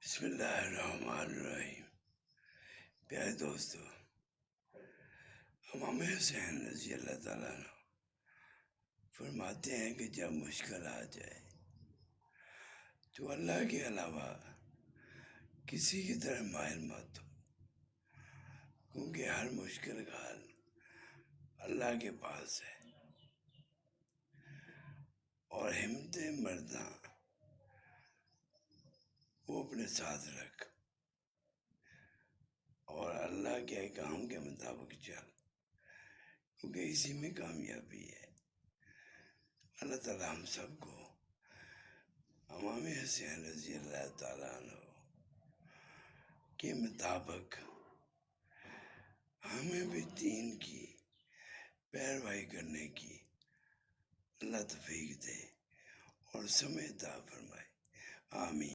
بسم اللہ الرحمن الرحیم۔ پیارے دوستو، امام حسین رضی اللہ تعالیٰ عنہ فرماتے ہیں کہ جب مشکل آ جائے تو اللہ کے علاوہ کسی کی طرح مائل مت ہو، کیونکہ ہر مشکل کا حل اللہ کے پاس ہے، اور ہمت مرداں وہ اپنے ساتھ رکھ اور اللہ کے احکام کے مطابق چل، کیونکہ اسی میں کامیابی ہے۔ اللہ تعالیٰ ہم سب کو امام حسین رضی اللہ تعالیٰ عنہ کے مطابق ہمیں بھی دین کی پیروی کرنے کی اللہ توفیق دے اور سمجھ عطا فرمائے، آمین۔